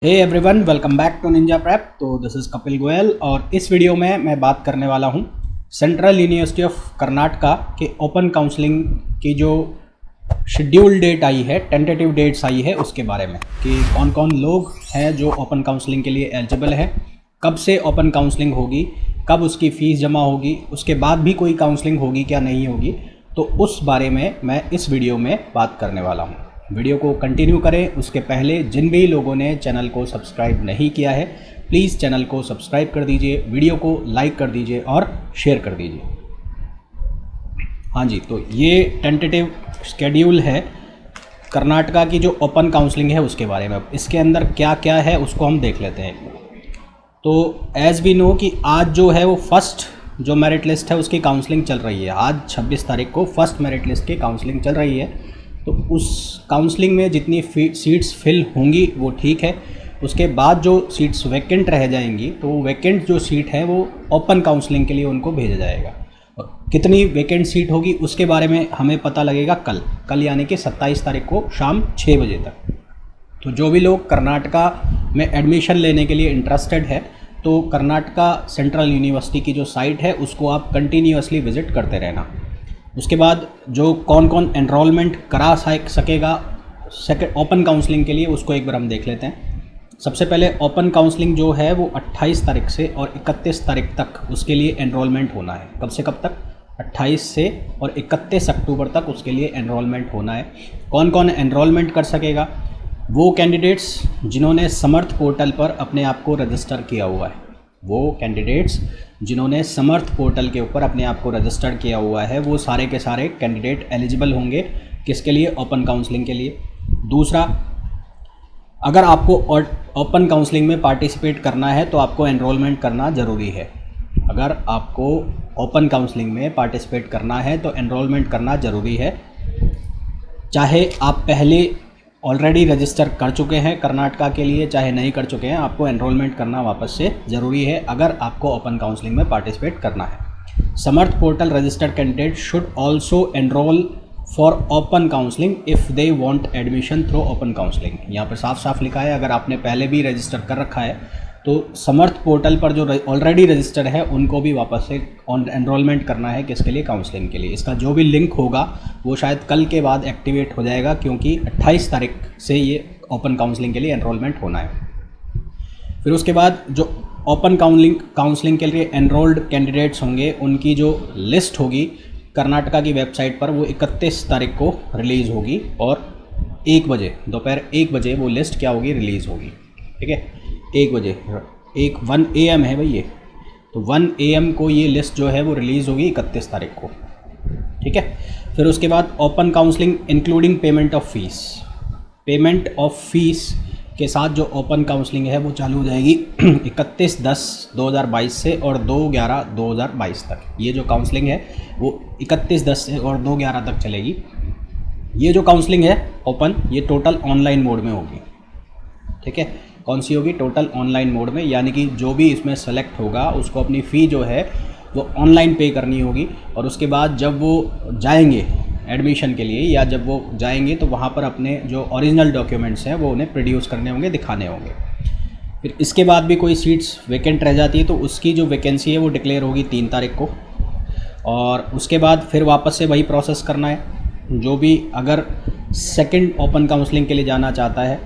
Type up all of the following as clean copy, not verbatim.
Hey everyone, welcome back to Ninja Prep. तो this is Kapil Goyal और इस वीडियो में मैं बात करने वाला हूँ सेंट्रल यूनिवर्सिटी ऑफ कर्नाटका के ओपन काउंसलिंग की जो शेड्यूल डेट आई है, टेंटेटिव डेट्स आई है, उसके बारे में कि कौन कौन लोग हैं जो ओपन काउंसलिंग के लिए एलिजिबल है, कब से ओपन काउंसलिंग होगी, कब उसकी फ़ीस जमा होगी, उसके बाद भी कोई काउंसलिंग होगी क्या नहीं होगी। तो उस बारे में मैं इस वीडियो में बात करने वाला हूँ। वीडियो को कंटिन्यू करें उसके पहले जिन भी लोगों ने चैनल को सब्सक्राइब नहीं किया है प्लीज़ चैनल को सब्सक्राइब कर दीजिए, वीडियो को लाइक कर दीजिए और शेयर कर दीजिए। हाँ जी, तो ये टेंटेटिव शेड्यूल है कर्नाटका की जो ओपन काउंसलिंग है उसके बारे में। इसके अंदर क्या क्या है उसको हम देख लेते हैं। तो एज़ वी नो कि आज जो है वो फर्स्ट जो मेरिट लिस्ट है उसकी काउंसलिंग चल रही है। आज 26 तारीख को फर्स्ट मेरिट लिस्ट की काउंसलिंग चल रही है। तो उस काउंसलिंग में जितनी सीट्स फिल होंगी वो ठीक है। उसके बाद जो सीट्स वैकेंट रह जाएंगी तो वो वैकेंट जो सीट है वो ओपन काउंसलिंग के लिए उनको भेजा जाएगा। और कितनी वैकेंट सीट होगी उसके बारे में हमें पता लगेगा कल यानी कि 27 तारीख को शाम 6 बजे तक। तो जो भी लोग कर्नाटका में एडमिशन लेने के लिए इंटरेस्टेड है तो कर्नाटका सेंट्रल यूनिवर्सिटी की जो साइट है उसको आप कंटिन्यूअसली विज़िट करते रहना। उसके बाद जो कौन कौन एनरोलमेंट करा सकेगा सेकेंड ओपन काउंसलिंग के लिए उसको एक बार हम देख लेते हैं। सबसे पहले ओपन काउंसलिंग जो है वो 28 तारीख से और 31 तारीख तक उसके लिए एनरोलमेंट होना है। कब से कब तक? 28 से और 31 अक्टूबर तक उसके लिए एनरोलमेंट होना है। कौन कौन एनरोलमेंट कर सकेगा? वो कैंडिडेट्स जिन्होंने समर्थ पोर्टल पर अपने आप को रजिस्टर किया हुआ है। वो कैंडिडेट्स जिन्होंने समर्थ पोर्टल के ऊपर अपने आप को रजिस्टर किया हुआ है वो सारे के सारे कैंडिडेट एलिजिबल होंगे। किसके लिए? ओपन काउंसलिंग के लिए। दूसरा, अगर आपको ओपन काउंसलिंग में पार्टिसिपेट करना है तो आपको एनरोलमेंट करना ज़रूरी है। अगर आपको ओपन काउंसलिंग में पार्टिसिपेट करना है तो एनरोलमेंट करना ज़रूरी है। चाहे आप पहले ऑलरेडी रजिस्टर कर चुके हैं कर्नाटका के लिए, चाहे नहीं कर चुके हैं, आपको एनरोलमेंट करना वापस से ज़रूरी है अगर आपको ओपन काउंसलिंग में पार्टिसिपेट करना है। Samarth portal registered candidate should also enroll for open counselling if they want admission through open counselling. यहाँ पर साफ साफ लिखा है अगर आपने पहले भी रजिस्टर कर रखा है तो समर्थ पोर्टल पर जो ऑलरेडी रजिस्टर्ड है उनको भी वापस से एनरोलमेंट करना है। किसके लिए? काउंसलिंग के लिए। इसका जो भी लिंक होगा वो शायद कल के बाद एक्टिवेट हो जाएगा क्योंकि 28 तारीख से ये ओपन काउंसलिंग के लिए एनरोलमेंट होना है। फिर उसके बाद जो ओपन काउंसलिंग के लिए एनरोल्ड कैंडिडेट्स होंगे उनकी जो लिस्ट होगी कर्नाटका की वेबसाइट पर वो 31 तारीख को रिलीज़ होगी और 1 बजे दोपहर 1 बजे वो लिस्ट क्या होगी? रिलीज़ होगी। ठीक है, 1 बजे 1 AM है भाई ये। तो 1 AM को ये लिस्ट जो है वो रिलीज़ होगी 31 तारीख को। ठीक है, फिर उसके बाद open counselling including payment of fees. Payment of fees के साथ जो ओपन काउंसलिंग है वो चालू हो जाएगी 31/10/2022 से और 2/11/2022 तक। ये जो काउंसलिंग है वो 31/10 से और 2/11 तक चलेगी। ये जो काउंसलिंग है ओपन, ये टोटल ऑनलाइन मोड में होगी। ठीक है, कौन सी होगी? टोटल ऑनलाइन मोड में, यानी कि जो भी इसमें सेलेक्ट होगा उसको अपनी फ़ी जो है वो ऑनलाइन पे करनी होगी। और उसके बाद जब वो जाएंगे एडमिशन के लिए या जब वो जाएंगे तो वहाँ पर अपने जो ओरिजिनल डॉक्यूमेंट्स हैं वो उन्हें प्रोड्यूस करने होंगे, दिखाने होंगे। फिर इसके बाद भी कोई सीट्स वैकेंट रह जाती है तो उसकी जो वैकेंसी है वो डिक्लेयर होगी 3 तारीख को। और उसके बाद फिर वापस से वही प्रोसेस करना है। जो भी अगर सेकंड ओपन काउंसलिंग के लिए जाना चाहता है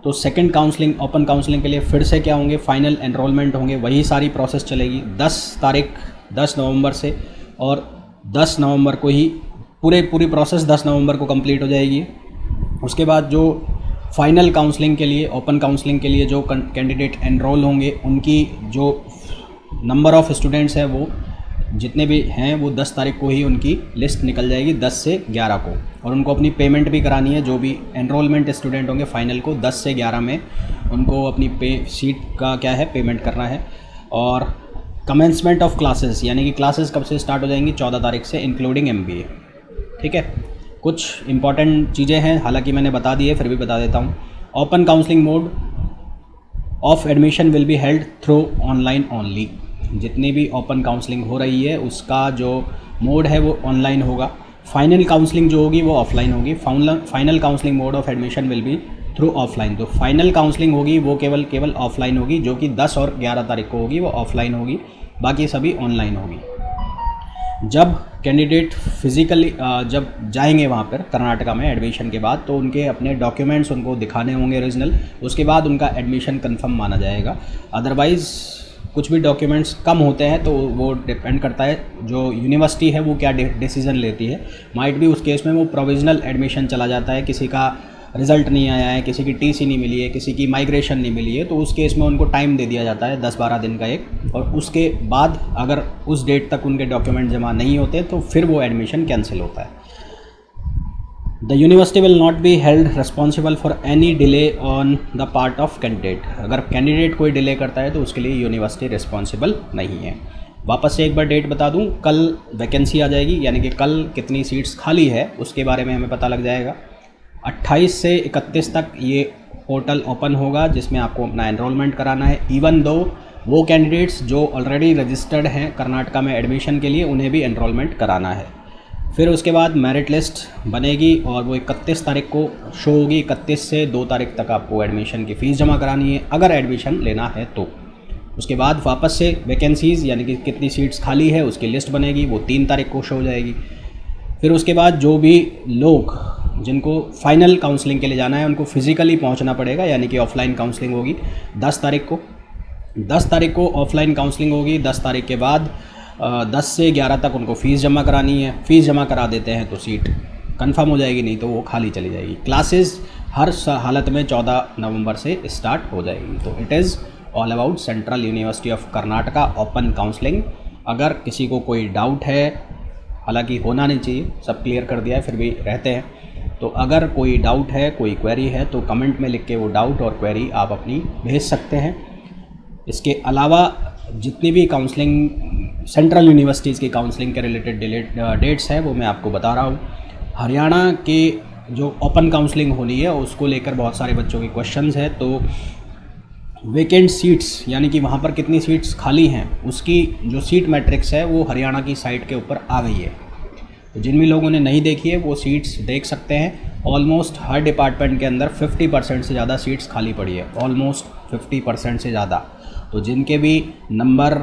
तो सेकंड काउंसलिंग ओपन काउंसलिंग के लिए फिर से क्या होंगे? फाइनल एनरोलमेंट होंगे। वही सारी प्रोसेस चलेगी 10 नवंबर से और 10 नवंबर को ही पूरी प्रोसेस 10 नवंबर को कंप्लीट हो जाएगी। उसके बाद जो फाइनल काउंसलिंग के लिए ओपन काउंसलिंग के लिए जो कैंडिडेट एनरोल होंगे उनकी जो नंबर ऑफ़ स्टूडेंट्स हैं वो जितने भी हैं वो 10 तारीख को ही उनकी लिस्ट निकल जाएगी 10 से 11 को। और उनको अपनी पेमेंट भी करानी है। जो भी एनरोलमेंट स्टूडेंट होंगे फाइनल को 10 से 11 में उनको अपनी सीट का क्या है पेमेंट करना है। और कमेंसमेंट ऑफ क्लासेस यानी कि क्लासेस कब से स्टार्ट हो जाएंगी? 14 तारीख से इंक्लूडिंग MBA। ठीक है, कुछ इंपॉर्टेंट चीज़ें हैं, हालांकि मैंने बता दी है फिर भी बता देता हूँ। Open counselling mode of admission will be held through online only. जितनी भी ओपन काउंसलिंग हो रही है उसका जो मोड है वो ऑनलाइन होगा। फाइनल काउंसलिंग जो होगी वो ऑफलाइन होगी। Final counselling mode of admission will be through offline. तो फाइनल काउंसलिंग होगी वो केवल ऑफलाइन होगी, जो कि 10 और 11 तारीख को होगी, वो ऑफलाइन होगी, बाकी सभी ऑनलाइन होगी। जब कैंडिडेट फिज़िकली जब जाएंगे वहाँ पर कर्नाटका में एडमिशन के बाद, तो उनके अपने डॉक्यूमेंट्स उनको दिखाने होंगे ओरिजिनल, उसके बाद उनका एडमिशन कंफर्म माना जाएगा। अदरवाइज़ कुछ भी डॉक्यूमेंट्स कम होते हैं तो वो डिपेंड करता है जो यूनिवर्सिटी है वो क्या डिसीज़न लेती है। माइट भी उस केस में वो प्रोविजनल एडमिशन चला जाता है, किसी का रिज़ल्ट नहीं आया है, किसी की टीसी नहीं मिली है, किसी की माइग्रेशन नहीं मिली है, तो उस केस में उनको टाइम दे दिया जाता है 10-12 दिन का एक, और उसके बाद अगर उस डेट तक उनके डॉक्यूमेंट जमा नहीं होते तो फिर वो एडमिशन कैंसिल होता है। The university will not be held responsible for any delay on the part of candidate. अगर कैंडिडेट कोई डिले करता है तो उसके लिए यूनिवर्सिटी रिस्पॉन्सिबल नहीं है। वापस से एक बार डेट बता दूं, कल वैकेंसी आ जाएगी, यानी कि कल कितनी सीट्स खाली है उसके बारे में हमें पता लग जाएगा। 28 से 31 तक ये पोर्टल ओपन होगा, जिसमें आपको अपना एनरोलमेंट कराना है। इवन दो वो कैंडिडेट्स जो ऑलरेडी रजिस्टर्ड हैं कर्नाटका में एडमिशन के लिए, उन्हें भी एनरोलमेंट कराना है। फिर उसके बाद मेरिट लिस्ट बनेगी और वो 31 तारीख को शो होगी। 31 से 2 तारीख तक आपको एडमिशन की फ़ीस जमा करानी है अगर एडमिशन लेना है तो। उसके बाद वापस से वैकेंसीज़ यानी कि कितनी सीट्स खाली है उसकी लिस्ट बनेगी, वो 3 तारीख को शो हो जाएगी। फिर उसके बाद जो भी लोग जिनको फाइनल काउंसलिंग के लिए जाना है उनको फिज़िकली पहुंचना पड़ेगा, यानी कि ऑफलाइन काउंसलिंग होगी 10 तारीख को। 10 तारीख को ऑफलाइन काउंसलिंग होगी। 10 तारीख के बाद 10 से 11 तक उनको फ़ीस जमा करानी है। फ़ीस जमा करा देते हैं तो सीट कंफर्म हो जाएगी, नहीं तो वो खाली चली जाएगी। क्लासेस हर हालत में 14 नवंबर से स्टार्ट हो जाएगी। तो it is all about central university of Karnataka open counselling. अगर किसी को कोई डाउट है, हालांकि होना नहीं चाहिए, सब क्लियर कर दिया है, फिर भी रहते हैं, तो अगर कोई डाउट है, कोई क्वेरी है तो कमेंट में लिख के वो डाउट और क्वेरी आप अपनी भेज सकते हैं। इसके अलावा जितनी भी काउंसलिंग सेंट्रल यूनिवर्सिटीज़ की काउंसलिंग के रिलेटेड डेट्स हैं वो मैं आपको बता रहा हूँ। हरियाणा के जो ओपन काउंसलिंग होनी है उसको लेकर बहुत सारे बच्चों के क्वेश्चंस हैं। तो वेकेंट सीट्स यानी कि वहाँ पर कितनी सीट्स खाली हैं उसकी जो सीट मैट्रिक्स है वो हरियाणा की साइट के ऊपर आ गई है। तो जिन भी लोगों ने नहीं देखी है वो सीट्स देख सकते हैं। ऑलमोस्ट हर डिपार्टमेंट के अंदर 50% से ज़्यादा सीट्स खाली पड़ी है, ऑलमोस्ट 50% से ज़्यादा। तो जिनके भी नंबर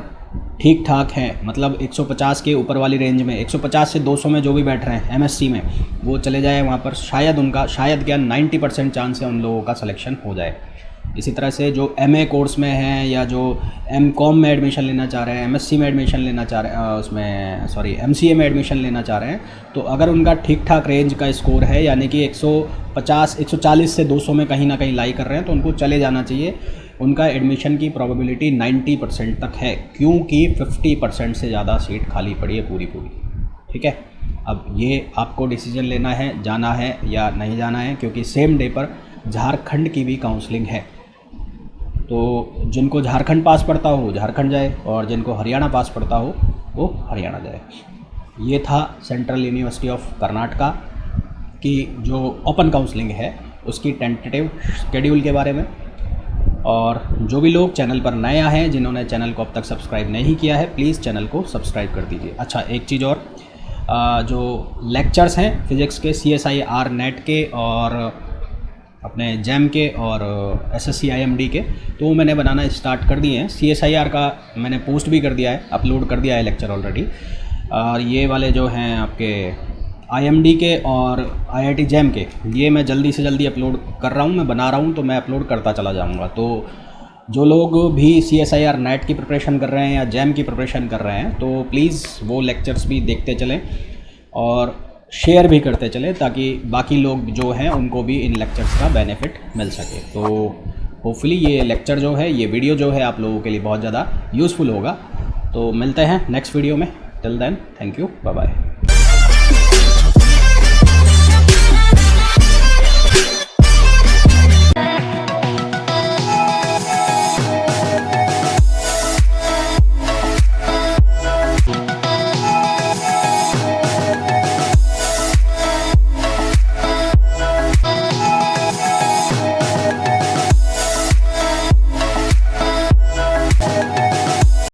ठीक ठाक हैं, मतलब 150 के ऊपर वाली रेंज में, 150 से 200 में जो भी बैठ रहे हैं एमएससी में, वो चले जाए वहाँ पर, शायद क्या 90% चांस है उन लोगों का सिलेक्शन हो जाए। इसी तरह से जो एमए कोर्स में हैं या जो एमकॉम में एडमिशन लेना चाह रहे हैं, एमएससी में एडमिशन लेना चाह रहे हैं, एमसीए में एडमिशन लेना चाह रहे हैं, तो अगर उनका ठीक ठाक रेंज का स्कोर है यानी कि 140 से 200 में कहीं ना कहीं लाई कर रहे हैं तो उनको चले जाना चाहिए। उनका एडमिशन की प्रोबेबिलिटी 90% तक है, क्योंकि 50% से ज़्यादा सीट खाली पड़ी है पूरी। ठीक है, अब ये आपको डिसीजन लेना है, जाना है या नहीं जाना है, क्योंकि सेम डे पर झारखंड की भी काउंसलिंग है। तो जिनको झारखंड पास पड़ता हो झारखंड जाए और जिनको हरियाणा पास पड़ता हो वो हरियाणा जाए। ये था सेंट्रल यूनिवर्सिटी ऑफ कर्नाटका की जो ओपन काउंसलिंग है उसकी टेंटेटिव शेड्यूल के बारे में। और जो भी लोग चैनल पर नए आए हैं, जिन्होंने चैनल को अब तक सब्सक्राइब नहीं किया है, प्लीज़ चैनल को सब्सक्राइब कर दीजिए। अच्छा, एक चीज़ और, जो लेक्चर्स हैं फिज़िक्स के CSIR नेट के और अपने जैम के और SSC IMD के, तो वो मैंने बनाना स्टार्ट कर दिए हैं। CSIR का मैंने पोस्ट भी कर दिया है, अपलोड कर दिया है लेक्चर ऑलरेडी। और ये वाले जो हैं आपके IMD के और IIT जैम के, ये मैं जल्दी से जल्दी अपलोड कर रहा हूँ, मैं बना रहा हूँ, तो मैं अपलोड करता चला जाऊँगा। तो जो लोग भी CSIR नेट की प्रिपरेशन कर रहे हैं या जैम की प्रिपरेशन कर रहे हैं तो प्लीज़ वो लेक्चर्स भी देखते चलें और शेयर भी करते चले, ताकि बाकी लोग जो हैं उनको भी इन लेक्चर्स का बेनिफिट मिल सके। तो होपफुली ये लेक्चर जो है, ये वीडियो जो है आप लोगों के लिए बहुत ज़्यादा यूज़फुल होगा। तो मिलते हैं नेक्स्ट वीडियो में। Till then, thank you, bye bye.